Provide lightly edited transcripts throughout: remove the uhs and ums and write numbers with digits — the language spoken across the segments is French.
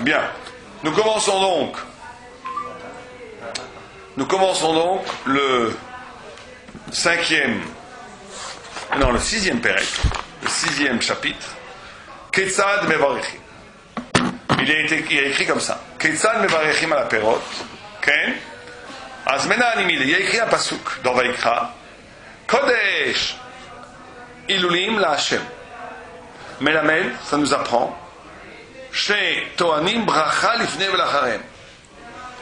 Bien. Nous commençons donc le sixième Pérec, le sixième chapitre. Ketzad Mevarechim. Il a écrit comme ça. Ketzad Mevarechim ala perot. Ken. Azmena animile. Il y a écrit un pasuk dans Vaikra. Kodesh Ilulim la Hashem. Melamed, ça nous apprend. Chez Toanim Bracha Lifne Velacharem.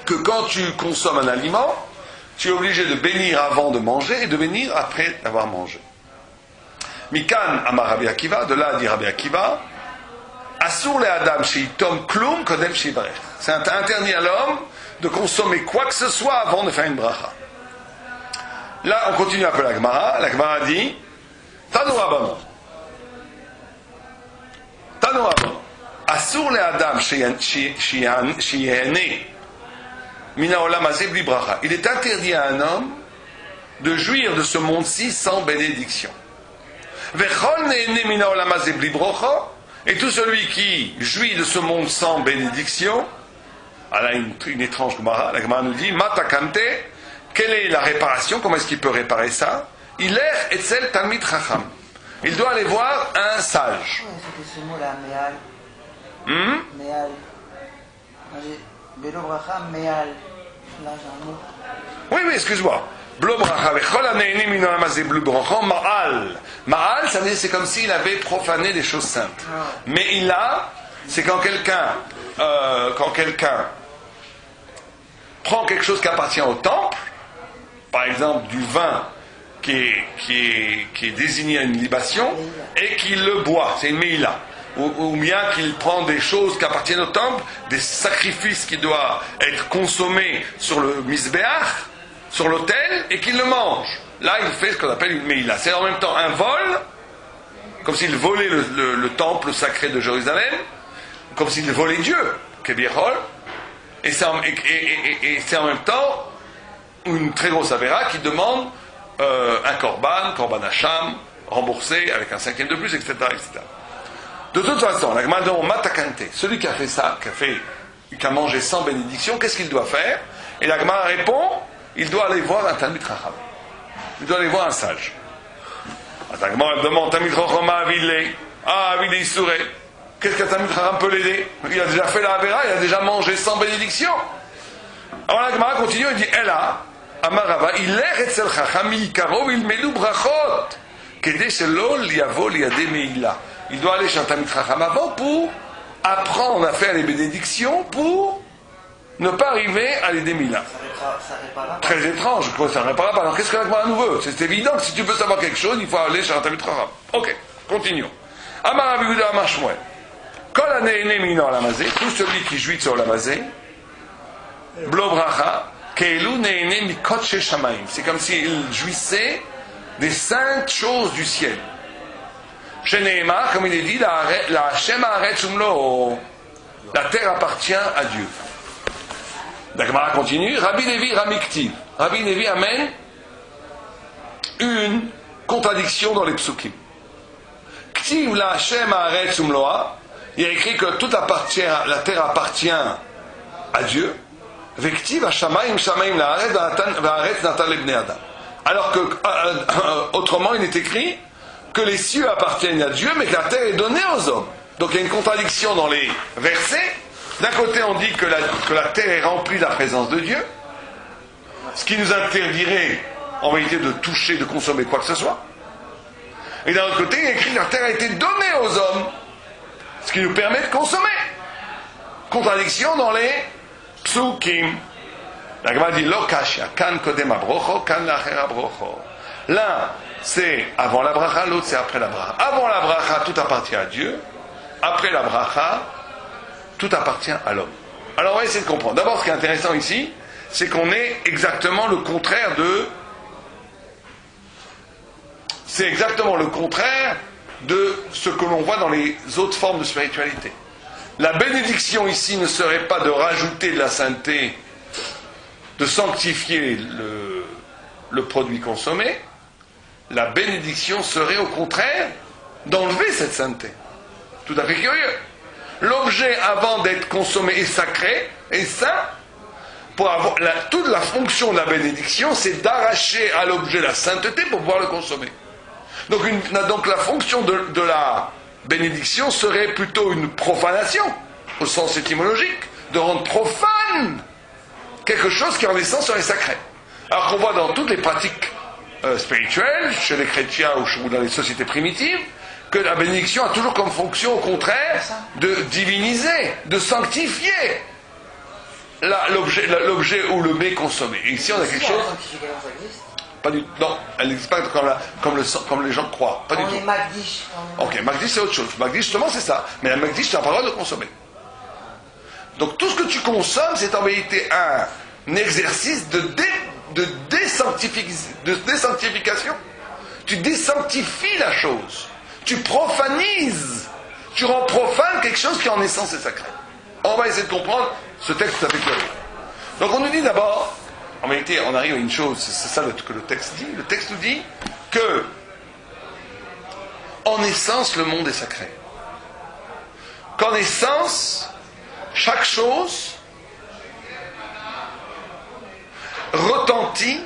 Que quand tu consommes un aliment, tu es obligé de bénir avant de manger et de bénir après avoir mangé. Mikan Amar Rabbi Akiva, de là dit Rabbi Akiva, Asur le Adam Sheitom Klum Kodem Sheivarech. C'est interdit à l'homme de consommer quoi que ce soit avant de faire une bracha. Là, on continue un peu la Gemara. La Gemara dit, Tanu Rabbanon. Tanu Rabbanon. Asur le Adam Sheyehane Mina Olam Hazeh Bli Bracha. Il est interdit à un homme de jouir de ce monde-ci sans bénédiction. Vechol Nehene Mina Olam Hazeh Bli Bracha. Et tout celui qui jouit de ce monde sans bénédiction, elle a une étrange Gemara. La Gemara nous dit, Matakante, quelle est la réparation? Comment est-ce qu'il peut réparer ça? Il est Etzel Talmid Chacham. Il doit aller voir un sage. C'était ce mot-là, Meal. Meal. Belo Bracha, Meal. Là, j'ai un mot. Oui, excuse-moi. Blo Bracha, Vechol Hanehene Min Olam Hazeh Bli Bracha, Ma'al. Ma'al, ça veut dire c'est comme s'il avait profané des choses saintes. Mais il a, c'est quand quelqu'un prend quelque chose qui appartient au temple, par exemple du vin qui est désigné à une libation, et qu'il le boit, c'est une meïla. Ou bien qu'il prend des choses qui appartiennent au temple, des sacrifices qui doivent être consommés sur le misbéach, sur l'autel, et qu'il le mange. Là, il fait ce qu'on appelle une meïla. C'est en même temps un vol, comme s'il volait le temple sacré de Jérusalem, comme s'il volait Dieu, Kebiechol, et c'est en même temps une très grosse avéra qui demande un korban hacham, remboursé avec un cinquième de plus, etc. De toute façon, la Gemara demande Matakante, celui qui a fait ça, qui a mangé sans bénédiction, qu'est-ce qu'il doit faire? Et la Gemara répond, il doit aller voir un Talmid Chacham. Il doit aller voir un sage. La Gemara demande Talmid Chacham Avile Isouré. Qu'est-ce qu'un Talmid Chacham peut l'aider? Il a déjà fait la Avera, il a déjà mangé sans bénédiction. Alors la Gemara continue et dit Ella, Amarava, il est Etzel Chacham, Ikaro, il melou brachot. Kede shelo liavo liade meila. Il doit aller chez un Talmid Chacham avant pour apprendre à faire les bénédictions pour ne pas arriver à l'aider Mila. Ça répare. Très étrange, ça ne répare pas. Alors qu'est-ce que la Gemara nous veut? C'est évident que si tu veux savoir quelque chose, il faut aller chez un Talmid Chacham. Ok, continuons. Amar Rabbi Yehuda Amar Shmuel. Kol hanehene min Olam Hazeh, tout celui qui jouit de ce Olam Hazeh, blo bracha, ke'elu nehene mikotche shamayim. C'est comme s'il jouissait des saintes choses du ciel. Chez Nehemar, comme il est dit, la Hashem haaretz umlo, la terre appartient à Dieu. La Gemara continue. Rabbi Levi Ramiktiv. Rabbi Levi amène une contradiction dans les psukim. Ktiv la Hashem haaretz umloa. Il y a écrit que la terre appartient à Dieu. Vektiv hashamayim shamayim la'aretz natan lebnei adam. Alors que autrement il est écrit que les cieux appartiennent à Dieu, mais que la terre est donnée aux hommes. Donc il y a une contradiction dans les versets. D'un côté, on dit que la terre est remplie de la présence de Dieu, ce qui nous interdirait, en vérité, de toucher, de consommer quoi que ce soit. Et d'un autre côté, il est écrit que la terre a été donnée aux hommes, ce qui nous permet de consommer. Contradiction dans les psukim. La Gemara dit Lo kashya, kan kodem abrocho, kan lacher abrocho. L'un, c'est avant la bracha, l'autre, c'est après la bracha. Avant la bracha, tout appartient à Dieu. Après la bracha, tout appartient à l'homme. Alors, on va essayer de comprendre. D'abord, ce qui est intéressant ici, c'est qu'on est exactement le contraire de... C'est exactement le contraire de ce que l'on voit dans les autres formes de spiritualité. La bénédiction ici ne serait pas de rajouter de la sainteté, de sanctifier le produit consommé. La bénédiction serait au contraire d'enlever cette sainteté. Tout à fait curieux. L'objet, avant d'être consommé, est sacré, est saint. Pour avoir toute la fonction de la bénédiction, c'est d'arracher à l'objet la sainteté pour pouvoir le consommer. Donc la fonction de la bénédiction serait plutôt une profanation, au sens étymologique, de rendre profane quelque chose qui en essence serait sacré. Alors qu'on voit dans toutes les pratiques spirituelles, chez les chrétiens ou dans les sociétés primitives, que la bénédiction a toujours comme fonction, au contraire, de diviniser, de sanctifier l'objet ou le mets consommé. Et ici, on a quelque chose... Pas du tout. Non, elle n'existe pas comme les gens croient. Pas du tout. Les Magdish. Ok, Magdish c'est autre chose. Magdish justement c'est ça. Mais la Magdish, tu n'as pas le droit de consommer. Donc tout ce que tu consommes, c'est en vérité un exercice de désanctification. Tu désanctifies la chose. Tu profanises. Tu rends profane quelque chose qui en essence est sacré. On va essayer de comprendre ce texte tout à fait curieux. Donc on nous dit d'abord, en vérité, on arrive à une chose, c'est ça que le texte dit. Le texte nous dit que, en essence, le monde est sacré. Qu'en essence, chaque chose retentit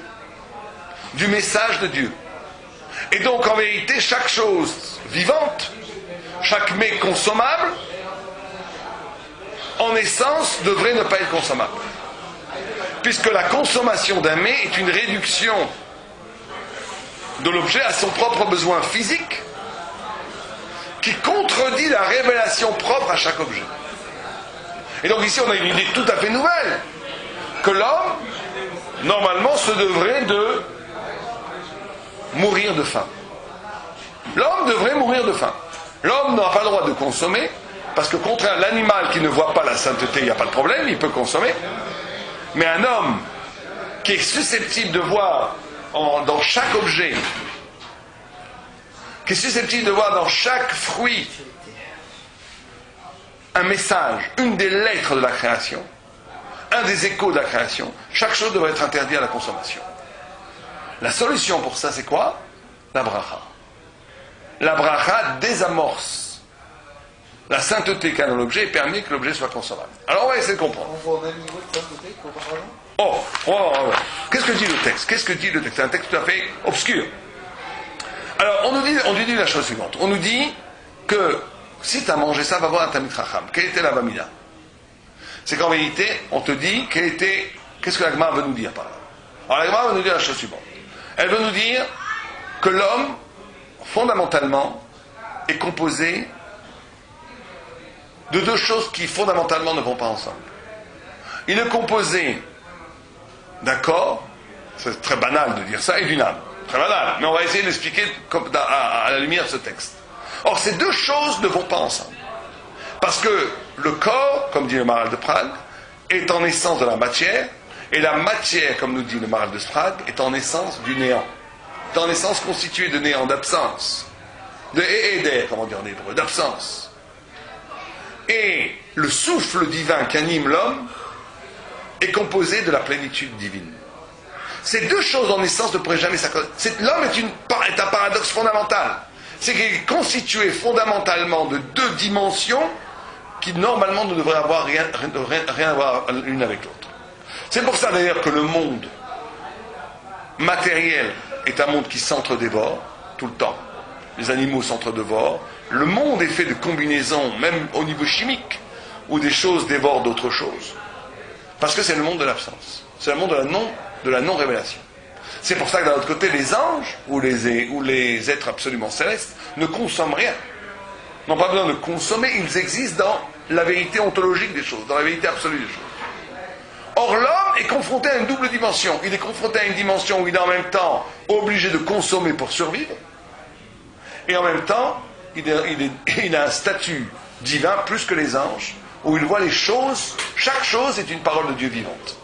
du message de Dieu. Et donc, en vérité, chaque chose vivante, chaque mets consommable, en essence, devrait ne pas être consommable. Puisque la consommation d'un mets est une réduction de l'objet à son propre besoin physique qui contredit la révélation propre à chaque objet. Et donc ici on a une idée tout à fait nouvelle, que l'homme, normalement, se devrait de mourir de faim. L'homme devrait mourir de faim. L'homme n'a pas le droit de consommer, parce que contraire à l'animal qui ne voit pas la sainteté, il n'y a pas de problème, il peut consommer. Mais un homme qui est susceptible de voir dans chaque objet, qui est susceptible de voir dans chaque fruit un message, une des lettres de la création, un des échos de la création, chaque chose devrait être interdite à la consommation. La solution pour ça, c'est quoi? La bracha. La bracha désamorce la sainteté qu'a dans l'objet et permet que l'objet soit consommable. Alors on va essayer de comprendre. On voit au même niveau de sainteté qu'auparavant. Oh. Qu'est-ce que dit le texte? C'est un texte tout à fait obscur. Alors on nous dit la chose suivante. On nous dit que si tu as mangé ça, va voir un Talmid Chacham. Quelle était la Vamina? C'est qu'en vérité, on te dit qu'est-ce que la Gemara veut nous dire par là? Alors la Gemara veut nous dire la chose suivante. Elle veut nous dire que l'homme, fondamentalement, est composé de deux choses qui fondamentalement ne vont pas ensemble. Il est composé d'un corps, c'est très banal de dire ça, et d'une âme. Très banal, mais on va essayer d'expliquer à la lumière de ce texte. Or, ces deux choses ne vont pas ensemble. Parce que le corps, comme dit le Maharal de Prague, est en essence de la matière, et la matière, comme nous dit le Maharal de Prague, est en essence du néant. Est en essence constituée de néant, d'absence. De éder, comme on dit en hébreu, d'absence. Et le souffle divin qui anime l'homme est composé de la plénitude divine. Ces deux choses en essence ne pourraient jamais s'accorder. L'homme est un paradoxe fondamental. C'est qu'il est constitué fondamentalement de deux dimensions qui normalement ne devraient avoir rien à voir l'une avec l'autre. C'est pour ça d'ailleurs que le monde matériel est un monde qui s'entre-dévore tout le temps. Les animaux s'entre-dévorent. Le monde est fait de combinaisons, même au niveau chimique, où des choses dévorent d'autres choses. Parce que c'est le monde de l'absence. C'est le monde de la non-révélation. C'est pour ça que d'un autre côté, les anges, ou les êtres absolument célestes, ne consomment rien. N'ont pas besoin de consommer, ils existent dans la vérité ontologique des choses, dans la vérité absolue des choses. Or, l'homme est confronté à une double dimension. Il est confronté à une dimension où il est en même temps obligé de consommer pour survivre, et en même temps, il a un statut divin plus que les anges, où il voit les choses, chaque chose est une parole de Dieu vivante.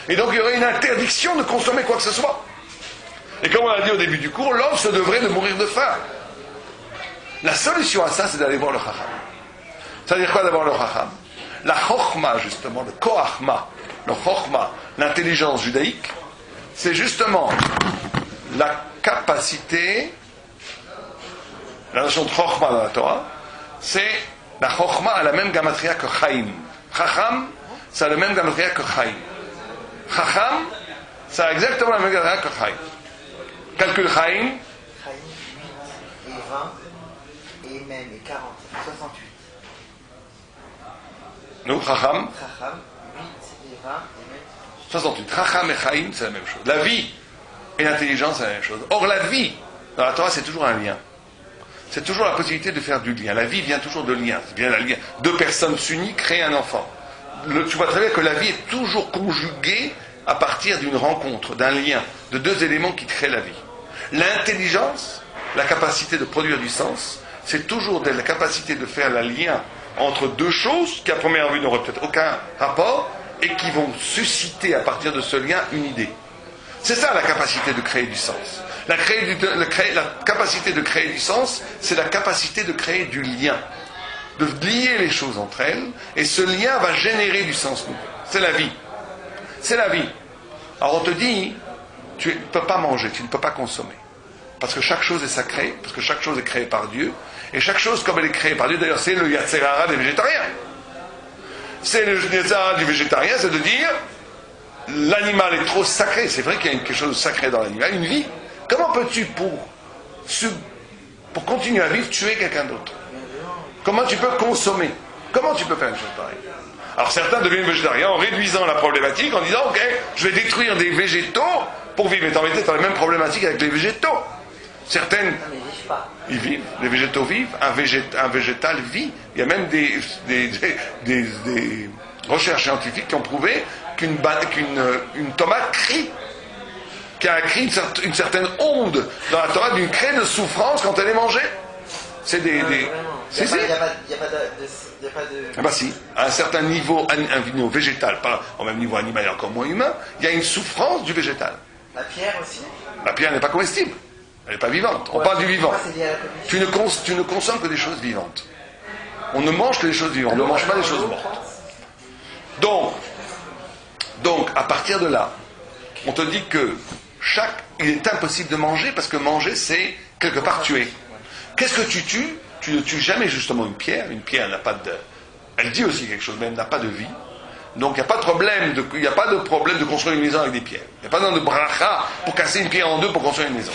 Et donc il y aurait une interdiction de consommer quoi que ce soit. Et comme on l'a dit au début du cours, l'homme se devrait de mourir de faim. La solution à ça, c'est d'aller voir le Chacham. Ça veut dire quoi d'avoir le Chacham? La Chochma, justement, le Koachma, le Chochma, l'intelligence judaïque, c'est justement la capacité, la notion de Chochma dans la Torah, c'est La Chokhma a la même gamatria que Chaim. Chacham, ça a la même gamatria que Chaim. Chacham, ça a exactement la même gamatria que Chaim. Calcul Chaim. Chaim, 8 et 20, et même, et 40, 68. Nous, Chacham. Chacham, 8 et 20, et même 68. Chacham et Chaim, c'est la même chose. La vie et l'intelligence, c'est la même chose. Or, la vie, dans la Torah, c'est toujours un lien. C'est toujours la possibilité de faire du lien. La vie vient toujours de lien. C'est bien le lien. Deux personnes s'unissent, créent un enfant. Tu vois très bien que la vie est toujours conjuguée à partir d'une rencontre, d'un lien, de deux éléments qui créent la vie. L'intelligence, la capacité de produire du sens, c'est toujours la capacité de faire le lien entre deux choses qui, à première vue, n'auraient peut-être aucun rapport et qui vont susciter à partir de ce lien une idée. C'est ça la capacité de créer du sens. La capacité de créer du sens, c'est la capacité de créer du lien, de lier les choses entre elles, et ce lien va générer du sens nouveau. C'est la vie. C'est la vie. Alors on te dit, tu ne peux pas manger, tu ne peux pas consommer. Parce que chaque chose est sacrée, parce que chaque chose est créée par Dieu, et chaque chose comme elle est créée par Dieu, d'ailleurs c'est le Yetzer Hara des végétariens. C'est le Yetzer Hara du végétarien, c'est de dire, l'animal est trop sacré, c'est vrai qu'il y a quelque chose de sacré dans l'animal, une vie. Comment peux-tu, pour continuer à vivre, tuer quelqu'un d'autre? Comment tu peux consommer? Comment tu peux faire une chose pareille? Alors certains deviennent végétariens en réduisant la problématique, en disant, ok, je vais détruire des végétaux pour vivre. Mais en réalité, tu as la même problématique avec les végétaux. Certaines, non, mais ils vivent pas. ils vivent, les végétaux vivent, un végétal vit. Il y a même des recherches scientifiques qui ont prouvé qu'une tomate crie, qu'il y a un cri, une certaine onde dans la Torah d'une craie de souffrance quand elle est mangée. C'est des... Il n'y Si, a, si. pas de... Ah bah si, à un certain niveau, un niveau végétal, pas au même niveau animal et encore moins humain, il y a une souffrance du végétal. La pierre aussi. La pierre n'est pas comestible, elle n'est pas vivante. On parle du vivant. C'est lié à la commission. Tu ne consommes que des choses vivantes. On ne mange que des choses vivantes, on ne mange pas des choses mortes. Donc, à partir de là, on te dit que il est impossible de manger parce que manger, c'est quelque part tuer. Qu'est-ce que tu tues? Tu ne tues jamais justement une pierre. Une pierre n'a pas de... Elle dit aussi quelque chose, mais elle n'a pas de vie. Donc il n'y a pas de problème de construire une maison avec des pierres. Il n'y a pas besoin de bracha pour casser une pierre en deux pour construire une maison.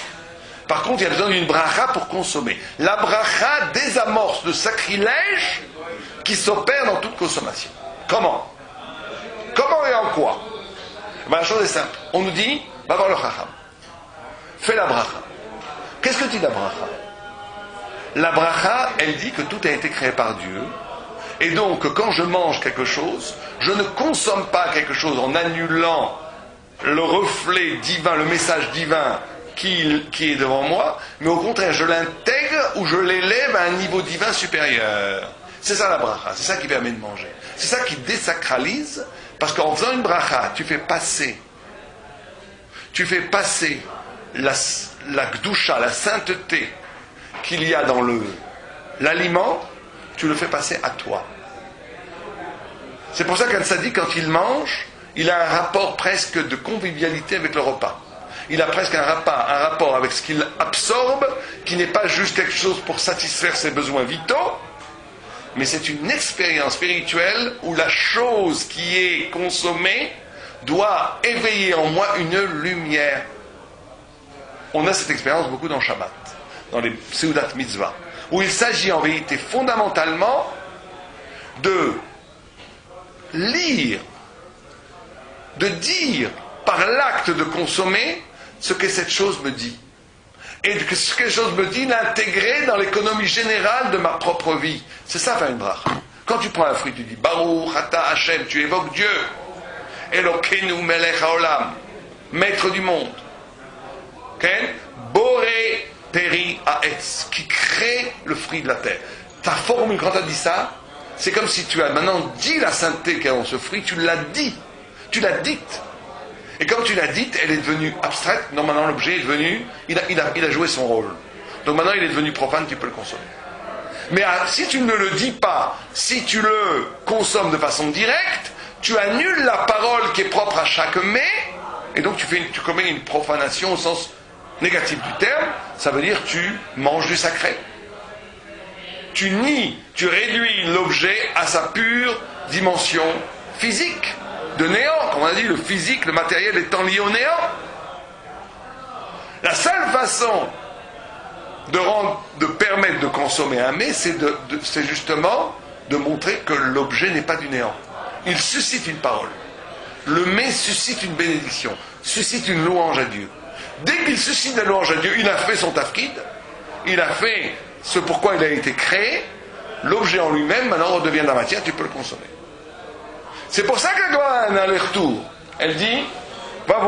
Par contre, il y a besoin d'une bracha pour consommer. La bracha désamorce le sacrilège qui s'opère dans toute consommation. Comment et en quoi? La chose est simple. On nous dit, va voir le chacham. Fais la bracha. Qu'est-ce que dit la bracha? La bracha, elle dit que tout a été créé par Dieu. Et donc, quand je mange quelque chose, je ne consomme pas quelque chose en annulant le reflet divin, le message divin qui est devant moi, mais au contraire, je l'intègre ou je l'élève à un niveau divin supérieur. C'est ça la bracha, c'est ça qui permet de manger. C'est ça qui désacralise, parce qu'en faisant une bracha, tu fais passer la gdusha, la sainteté qu'il y a dans l'aliment, tu le fais passer à toi. C'est pour ça qu'un tzaddik, quand il mange, il a un rapport presque de convivialité avec le repas. Il a presque un rapport avec ce qu'il absorbe, qui n'est pas juste quelque chose pour satisfaire ses besoins vitaux, mais c'est une expérience spirituelle où la chose qui est consommée doit éveiller en moi une lumière. On a cette expérience beaucoup dans Shabbat, dans les Seudat Mitzvah, où il s'agit en vérité fondamentalement de lire, de dire par l'acte de consommer ce que cette chose me dit. Et que ce que cette chose me dit, l'intégrer dans l'économie générale de ma propre vie. C'est ça faire une bracha. Quand tu prends un fruit, tu dis Baruch Ata Hashem, tu évoques Dieu. Elokeinu Melech Haolam, maître du monde. Okay? Boré Peri Haetz, qui crée le fruit de la terre. Ta formule, quand tu as dit ça, c'est comme si tu as maintenant dit la sainteté qu'il y a dans ce fruit, tu l'as dit. Tu l'as dite. Et comme tu l'as dite, elle est devenue abstraite. Non, maintenant l'objet est devenu, il a joué son rôle. Donc maintenant il est devenu profane, tu peux le consommer. Mais si tu ne le dis pas, si tu le consommes de façon directe, tu annules la parole qui est propre à chaque mets, et donc tu commets une profanation au sens négatif du terme. Ça veut dire tu manges du sacré. tu nies, tu réduis l'objet à sa pure dimension physique, de néant. Comme on a dit, le physique, le matériel étant lié au néant. La seule façon de permettre de consommer un mets, c'est justement de montrer que l'objet n'est pas du néant. Il suscite une parole. Le mets suscite une bénédiction, suscite une louange à Dieu. Dès qu'il suscite la louange à Dieu, il a fait son tafkid, il a fait ce pourquoi il a été créé, l'objet en lui-même, maintenant redevient de la matière, tu peux le consommer. C'est pour ça que la Gemara a un aller-retour. Elle dit, va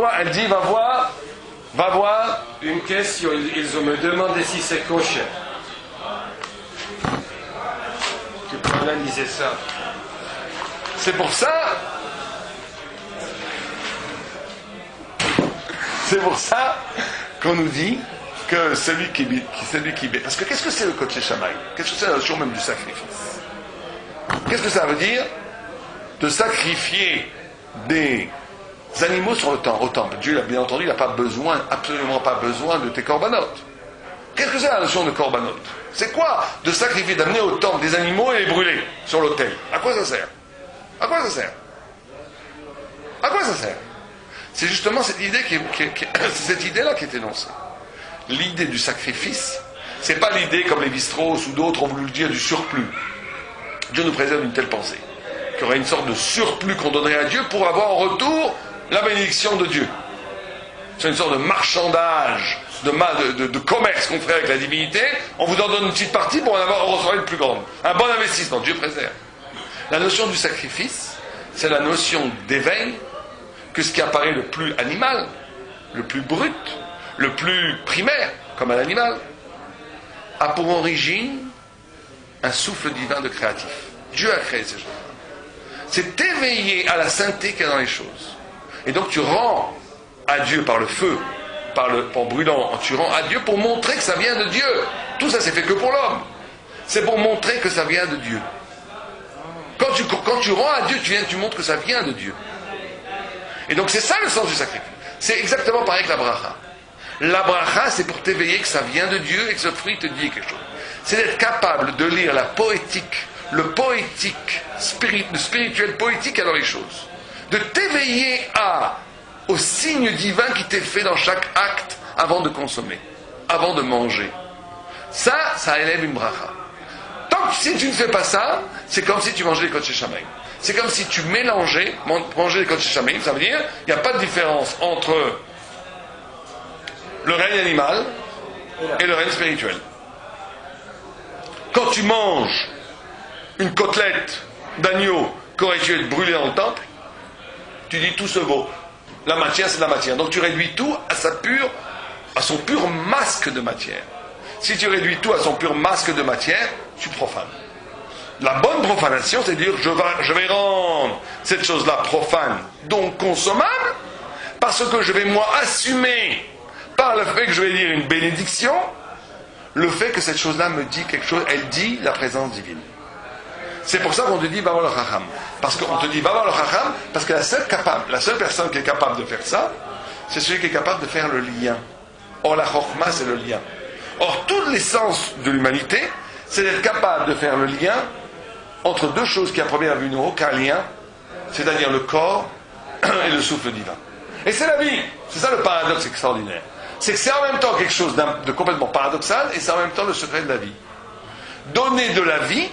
voir. Une question, ils me demandé si c'est kosher. Tu peux analyser ça. C'est pour ça qu'on nous dit que celui qui parce que qu'est-ce que c'est le Kodesh Shamayim? Qu'est-ce que c'est la notion même du sacrifice? Qu'est-ce que ça veut dire de sacrifier des animaux sur au temple? Dieu, bien entendu, il n'a absolument pas besoin de tes corbanotes. Qu'est-ce que c'est la notion de corbanotes? C'est quoi de sacrifier, d'amener au temple des animaux et les brûler sur l'autel? À quoi ça sert? C'est justement cette idée c'est cette idée-là qui est énoncée. L'idée du sacrifice, c'est pas l'idée comme les Bistros ou d'autres ont voulu le dire du surplus. Dieu nous préserve d'une telle pensée. Qu'il y aurait une sorte de surplus qu'on donnerait à Dieu pour avoir en retour la bénédiction de Dieu. C'est une sorte de marchandage, de commerce qu'on ferait avec la divinité. On vous en donne une petite partie pour en recevoir une plus grande. Un bon investissement, Dieu préserve. La notion du sacrifice, c'est la notion d'éveil que ce qui apparaît le plus animal, le plus brut, le plus primaire, comme un animal, a pour origine un souffle divin de créatif. Dieu a créé ces choses-là. C'est éveillé à la sainteté qu'il y a dans les choses. Et donc tu rends à Dieu par le feu, en brûlant, tu rends à Dieu pour montrer que ça vient de Dieu. Tout ça c'est fait que pour l'homme. C'est pour montrer que ça vient de Dieu. Quand tu rends à Dieu, tu montres que ça vient de Dieu. Et donc c'est ça le sens du sacrifice. C'est exactement pareil que la bracha. La bracha, c'est pour t'éveiller que ça vient de Dieu et que ce fruit te dit quelque chose. C'est d'être capable de lire la poétique, le spirituel poétique dans les choses. De t'éveiller au signe divin qui t'est fait dans chaque acte avant de consommer, avant de manger. Ça élève une bracha. Si tu ne fais pas ça, c'est comme si tu mangeais les Kodesh Shamayim. C'est comme si tu mélangeais, manger les Kodesh Shamayim, ça veut dire il n'y a pas de différence entre le règne animal et le règne spirituel. Quand tu manges une côtelette d'agneau qui aurait dû être brûlée dans le temple, tu dis tout se vaut. La matière, c'est de la matière. Donc tu réduis tout à son pur masque de matière. Si tu réduis tout à son pur masque de matière, tu profanes. La bonne profanation, c'est de dire je vais rendre cette chose-là profane, donc consommable, parce que je vais moi assumer par le fait que je vais dire une bénédiction, le fait que cette chose-là me dit quelque chose, elle dit la présence divine. C'est pour ça qu'on te dit va voir le chacham. Parce qu'on te dit va voir le chacham, parce que la seule personne qui est capable de faire ça, c'est celui qui est capable de faire le lien. Or la chokhma, c'est le lien. Or, toute l'essence de l'humanité, c'est d'être capable de faire le lien entre deux choses qui à première vue n'ont aucun lien, c'est-à-dire le corps et le souffle divin. Et c'est la vie. C'est ça le paradoxe extraordinaire. C'est que c'est en même temps quelque chose de complètement paradoxal et c'est en même temps le secret de la vie. Donner de la vie,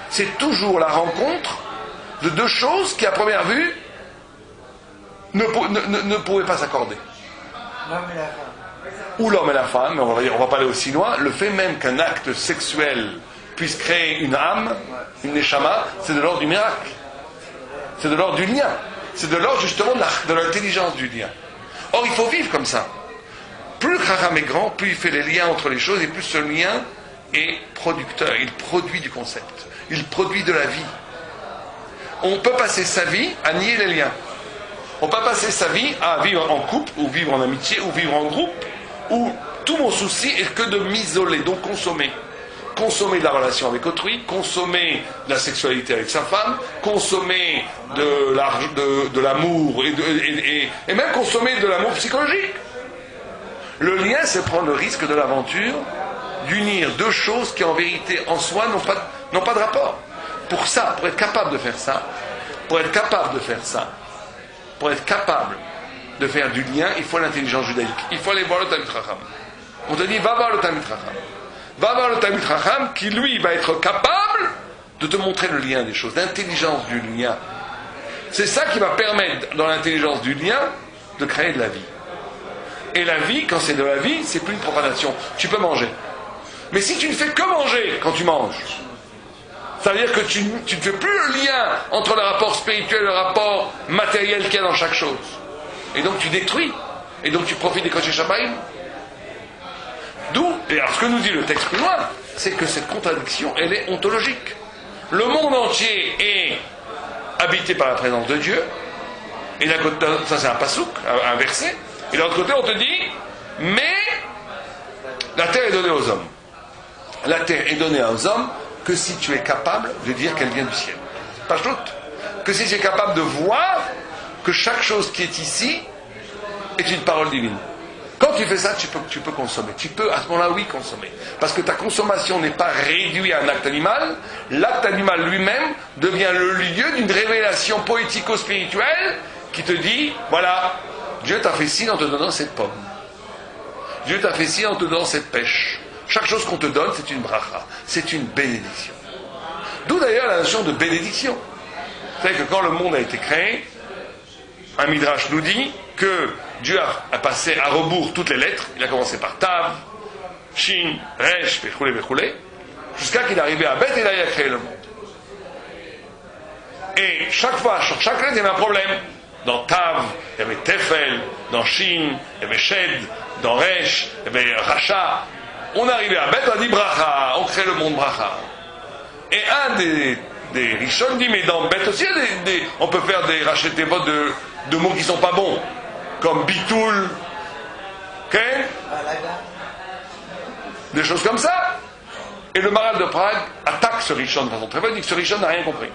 c'est toujours la rencontre de deux choses qui à première vue ne pouvaient pas s'accorder. L'homme et la femme. Ou l'homme et la femme, mais on va pas aller aussi loin, le fait même qu'un acte sexuel puisse créer une âme, une neshama, c'est de l'ordre du miracle. C'est de l'ordre du lien. C'est de l'ordre justement de l'intelligence du lien. Or, il faut vivre comme ça. Plus le Chacham est grand, plus il fait les liens entre les choses et plus ce lien est producteur. Il produit du concept. Il produit de la vie. On peut passer sa vie à nier les liens. On peut passer sa vie à vivre en couple, ou vivre en amitié, ou vivre en groupe, où tout mon souci est que de m'isoler, donc consommer. Consommer de la relation avec autrui, consommer de la sexualité avec sa femme, consommer de l'amour et même consommer de l'amour psychologique. Le lien, c'est prendre le risque de l'aventure d'unir deux choses qui en vérité en soi n'ont pas de rapport. Pour ça, pour être capable de faire ça, pour être capable de faire du lien, il faut l'intelligence judaïque. Il faut aller voir le Talmid Chacham. On te dit, va voir le Talmid Chacham. Va voir le Talmid Chacham qui, lui, va être capable de te montrer le lien des choses, l'intelligence du lien. C'est ça qui va permettre, dans l'intelligence du lien, de créer de la vie. Et la vie, quand c'est de la vie, c'est plus une profanation. Tu peux manger. Mais si tu ne fais que manger quand tu manges, ça veut dire que tu ne fais plus le lien entre le rapport spirituel et le rapport matériel qu'il y a dans chaque chose. Et donc tu détruis. Et donc tu profites des Kodesh Shabbaim. D'où, et alors ce que nous dit le texte plus loin, c'est que cette contradiction, elle est ontologique. Le monde entier est habité par la présence de Dieu. Et d'un côté, ça c'est un pasouk, un verset. Et de l'autre côté, on te dit, mais la terre est donnée aux hommes. La terre est donnée aux hommes que si tu es capable de dire qu'elle vient du ciel. Pas de doute. Que si tu es capable de voir que chaque chose qui est ici est une parole divine. Quand tu fais ça, tu peux consommer. Tu peux, à ce moment-là, oui, consommer. Parce que ta consommation n'est pas réduite à un acte animal. L'acte animal lui-même devient le lieu d'une révélation poético-spirituelle qui te dit, voilà, Dieu t'a fait ci en te donnant cette pomme. Dieu t'a fait ci en te donnant cette pêche. Chaque chose qu'on te donne, c'est une bracha. C'est une bénédiction. D'où d'ailleurs la notion de bénédiction. Vous savez que quand le monde a été créé, un midrash nous dit que Dieu a passé à rebours toutes les lettres. Il a commencé par Tav, Shin, Resh, Bechule, jusqu'à qu'il est arrivé à Bet et là il a créé le monde. Et chaque fois, sur chaque lettre, il y avait un problème. Dans Tav, il y avait Tefel, dans Shin, il y avait Shed, dans Resh, il y avait Racha. On est arrivé à Bet, on a dit Bracha, on crée le monde Bracha. Et un des Rishon dit, mais dans Bet aussi, on peut faire des rachetez-votes de mots qui sont pas bons, comme Bitoul, okay? Des choses comme ça. Et le Maral de Prague attaque ce Rishon de façon très bonne, il dit que ce Rishon n'a rien compris.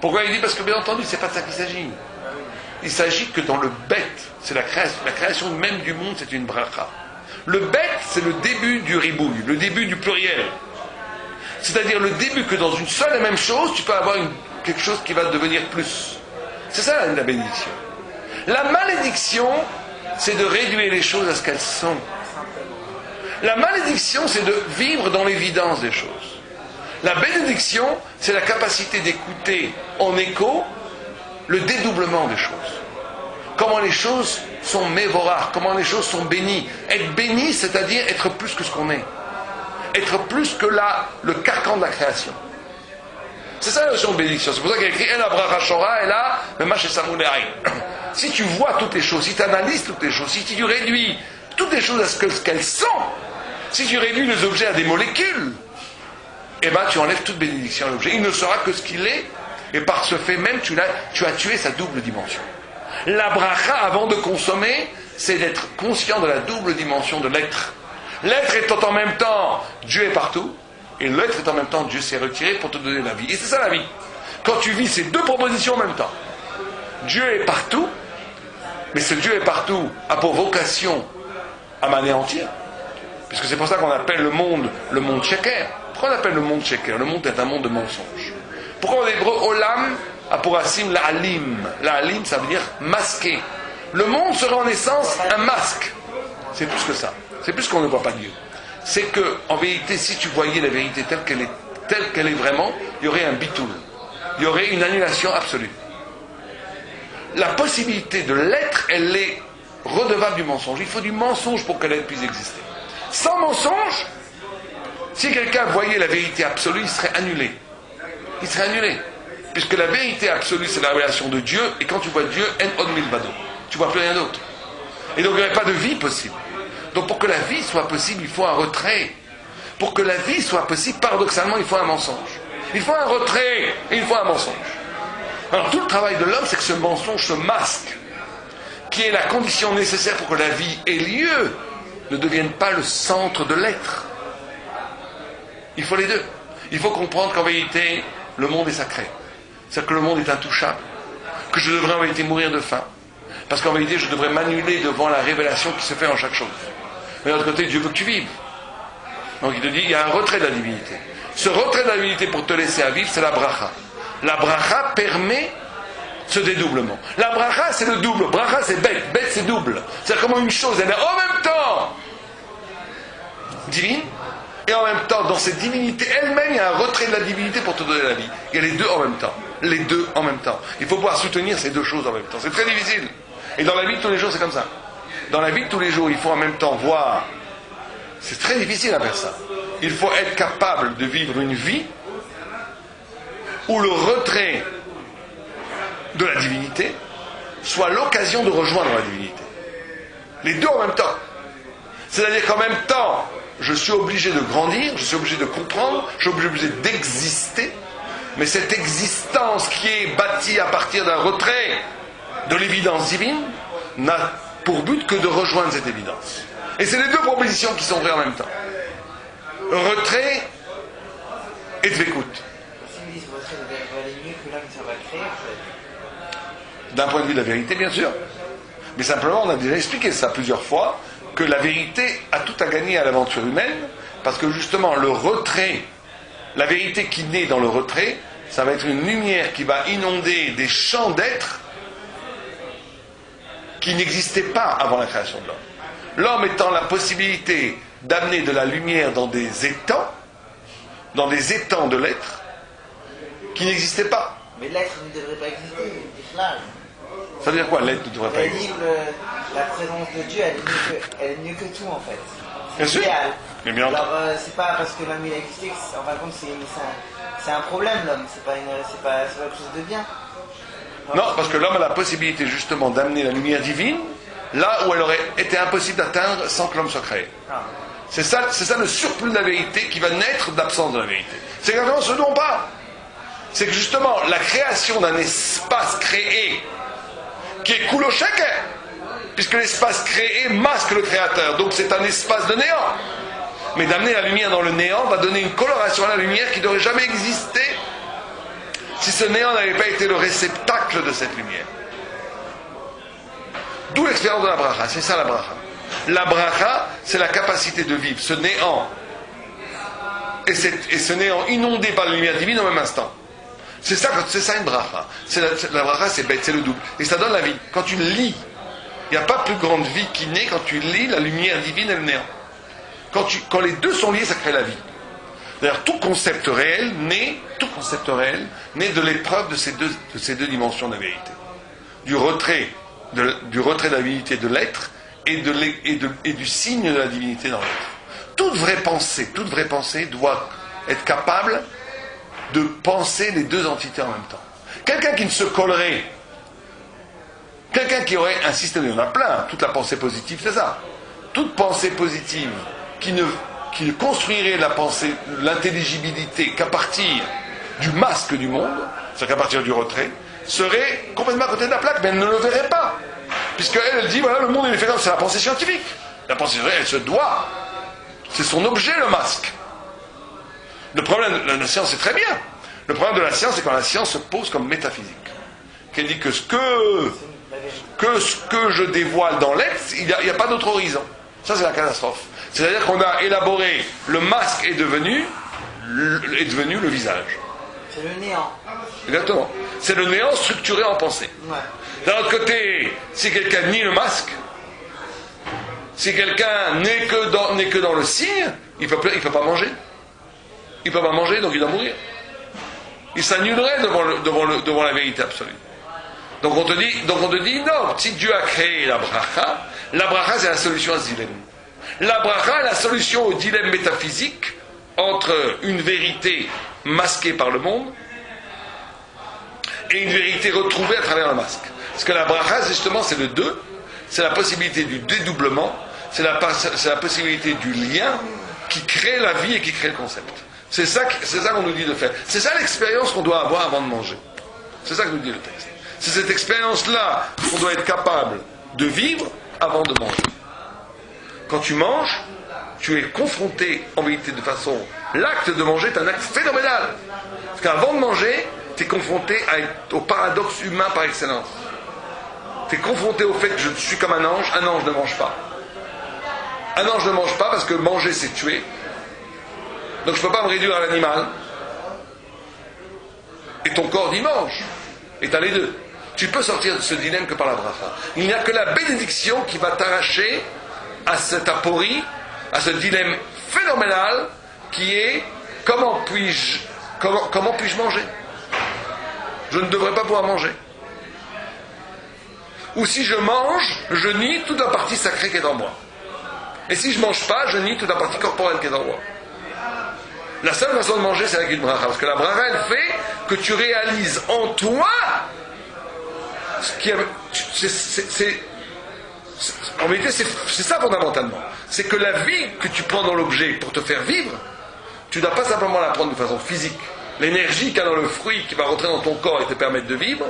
Pourquoi il dit? Parce que bien entendu, c'est pas de ça qu'il s'agit. Il s'agit que dans le Bet, c'est la création même du monde, c'est une bracha. Le Bet, c'est le début du ribouille, le début du pluriel. C'est-à-dire le début que dans une seule et même chose, tu peux avoir quelque chose qui va devenir plus. C'est ça la bénédiction. La malédiction, c'est de réduire les choses à ce qu'elles sont. La malédiction, c'est de vivre dans l'évidence des choses. La bénédiction, c'est la capacité d'écouter en écho le dédoublement des choses. Comment les choses sont mévorars, comment les choses sont bénies. Être béni, c'est-à-dire être plus que ce qu'on est. Être plus que le carcan de la création. C'est ça la notion de bénédiction. C'est pour ça qu'il y a écrit El Abracha Shora et là, si tu vois toutes les choses, si tu analyses toutes les choses, si tu réduis toutes les choses à ce qu'elles sont, si tu réduis les objets à des molécules, eh bien tu enlèves toute bénédiction à l'objet. Il ne sera que ce qu'il est, et par ce fait même, tu as tué sa double dimension. La bracha, avant de consommer, c'est d'être conscient de la double dimension de l'être. L'être étant en même temps, Dieu est partout, et l'être est en même temps, Dieu s'est retiré pour te donner la vie. Et c'est ça la vie. Quand tu vis ces deux propositions en même temps, Dieu est partout, mais ce Dieu est partout a pour vocation à m'anéantir, puisque c'est pour ça qu'on appelle le monde sheker. Pourquoi on appelle le monde sheker? Le monde est un monde de mensonges. Pourquoi en hébreu olam a pour racine la halim? La halim, ça veut dire masquer. Le monde serait en essence un masque. C'est plus que ça. C'est plus qu'on ne voit pas Dieu. C'est que, en vérité, si tu voyais la vérité telle qu'elle est vraiment, il y aurait un bitoul. Il y aurait une annulation absolue. La possibilité de l'être, elle est redevable du mensonge. Il faut du mensonge pour que l'être puisse exister. Sans mensonge, si quelqu'un voyait la vérité absolue, il serait annulé. Il serait annulé. Puisque la vérité absolue, c'est la révélation de Dieu, et quand tu vois Dieu, en od milvado. Tu vois plus rien d'autre. Et donc il n'y aurait pas de vie possible. Donc pour que la vie soit possible, il faut un retrait. Pour que la vie soit possible, paradoxalement, il faut un mensonge. Il faut un retrait et il faut un mensonge. Alors tout le travail de l'homme, c'est que ce mensonge, ce masque, qui est la condition nécessaire pour que la vie ait lieu, ne devienne pas le centre de l'être. Il faut les deux. Il faut comprendre qu'en vérité, le monde est sacré. C'est-à-dire que le monde est intouchable. Que je devrais en vérité mourir de faim. Parce qu'en vérité, je devrais m'annuler devant la révélation qui se fait en chaque chose. Mais de l'autre côté, Dieu veut que tu vives. Donc il te dit, il y a un retrait de la divinité. Ce retrait de la divinité pour te laisser à vivre, c'est la bracha. La bracha permet ce dédoublement. La bracha, c'est le double. Bracha, c'est bête. Bête, c'est double. C'est-à-dire comment une chose, elle est en même temps divine, et en même temps, dans cette divinité elle-même, il y a un retrait de la divinité pour te donner la vie. Il y a les deux en même temps. Les deux en même temps. Il faut pouvoir soutenir ces deux choses en même temps. C'est très difficile. Et dans la vie de tous les jours, c'est comme ça. Dans la vie de tous les jours, il faut en même temps voir. C'est très difficile à faire ça. Il faut être capable de vivre une vie où le retrait de la divinité soit l'occasion de rejoindre la divinité. Les deux en même temps. C'est-à-dire qu'en même temps, je suis obligé de grandir, je suis obligé de comprendre, je suis obligé d'exister, mais cette existence qui est bâtie à partir d'un retrait de l'évidence divine n'a pour but que de rejoindre cette évidence. Et c'est les deux propositions qui sont vraies en même temps. Retrait et dvékout. Si vous dites que votre va aller mieux que l'homme qui va créer, en fait. D'un point de vue de la vérité, bien sûr. Mais simplement, on a déjà expliqué ça plusieurs fois, que la vérité a tout à gagner à l'aventure humaine, parce que justement, le retrait, la vérité qui naît dans le retrait, ça va être une lumière qui va inonder des champs d'êtres qui n'existaient pas avant la création de l'homme. L'homme étant la possibilité d'amener de la lumière dans des étangs de l'être, qui n'existaient pas. Mais l'être ne devrait pas exister, l'Islam. Ça veut dire quoi, l'être ne devrait pas exister? La présence de Dieu, elle est mieux que tout en fait. C'est bien sûr. idéal. Mais bien alors, c'est pas parce que l'homme il a existé que, en fin de compte, c'est un problème l'homme, c'est pas quelque chose de bien. Non, parce que l'homme a la possibilité justement d'amener la lumière divine là où elle aurait été impossible d'atteindre sans que l'homme soit créé. Ah. C'est ça le surplus de la vérité qui va naître de l'absence de la vérité. C'est exactement ce dont on parle. C'est que justement, la création d'un espace créé qui est kouloshek, puisque l'espace créé masque le créateur, donc c'est un espace de néant. Mais d'amener la lumière dans le néant va donner une coloration à la lumière qui n'aurait jamais existé si ce néant n'avait pas été le réceptacle de cette lumière. D'où l'expérience de la bracha, c'est ça la bracha. La bracha, c'est la capacité de vivre ce néant et ce néant inondé par la lumière divine au même instant. C'est ça une bracha. La bracha, c'est bête, c'est le double. Et ça donne la vie. Quand tu lis, il n'y a pas plus grande vie qui naît quand tu lis la lumière divine et le néant. Quand les deux sont liés, ça crée la vie. D'ailleurs, tout concept réel naît de l'épreuve de ces deux dimensions de la vérité. Du retrait de la divinité de l'être et du signe de la divinité dans l'être. Toute vraie pensée doit être capable de penser les deux entités en même temps. Quelqu'un qui ne se collerait, quelqu'un qui aurait un système, il y en a plein, toute la pensée positive, c'est ça. Toute pensée positive qui ne construirait la pensée, l'intelligibilité qu'à partir du masque du monde, c'est-à-dire qu'à partir du retrait, serait complètement à côté de la plaque, mais elle ne le verrait pas. Puisqu'elle dit, voilà, le monde il est fait comme c'est la pensée scientifique. La pensée scientifique, elle se doit. C'est son objet, le masque. Le problème de la science, c'est très bien. Le problème de la science, c'est quand la science se pose comme métaphysique. Qu'elle dit que ce que je dévoile dans l'être, il n'y a pas d'autre horizon. Ça, c'est la catastrophe. C'est-à-dire qu'on a élaboré, le masque est devenu le visage. C'est le néant. Exactement. C'est le néant structuré en pensée. Ouais. D'un autre côté, si quelqu'un nie le masque, si quelqu'un n'est que dans le signe, il peut pas manger. Il peut pas manger, donc il doit mourir. Il s'annulerait devant la vérité absolue. Donc on te dit non, si Dieu a créé la bracha c'est la solution à ce dilemme. La bracha est la solution au dilemme métaphysique entre une vérité masquée par le monde et une vérité retrouvée à travers le masque. Parce que la bracha, justement, c'est le deux, c'est la possibilité du dédoublement, c'est la possibilité du lien qui crée la vie et qui crée le concept. C'est ça qu'on nous dit de faire. C'est ça l'expérience qu'on doit avoir avant de manger. C'est ça que nous dit le texte. C'est cette expérience-là qu'on doit être capable de vivre avant de manger. Quand tu manges, tu es confronté, en vérité, de façon... L'acte de manger est un acte phénoménal. Parce qu'avant de manger, tu es confronté au paradoxe humain par excellence. Tu es confronté au fait que je suis comme un ange ne mange pas. Un ange ne mange pas parce que manger, c'est tuer. Donc je ne peux pas me réduire à l'animal. Et ton corps dit mange. Et tu as les deux. Tu peux sortir de ce dilemme que par la bracha. Il n'y a que la bénédiction qui va t'arracher à cette aporie, à ce dilemme phénoménal qui est comment puis-je manger? Je ne devrais pas pouvoir manger. Ou si je mange, je nie toute la partie sacrée qui est en moi. Et si je ne mange pas, je nie toute la partie corporelle qui est en moi. La seule façon de manger, c'est avec une bracha. Parce que la bracha, elle fait que tu réalises en toi ce qui est, en vérité, c'est ça fondamentalement. C'est que la vie que tu prends dans l'objet pour te faire vivre, tu ne dois pas simplement la prendre de façon physique. L'énergie qu'il y a dans le fruit qui va rentrer dans ton corps et te permettre de vivre,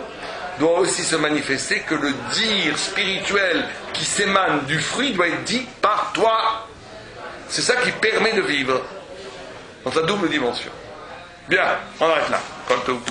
doit aussi se manifester que le dire spirituel qui s'émane du fruit doit être dit par toi. C'est ça qui permet de vivre dans ta double dimension. Bien, on arrête là. Comme tout.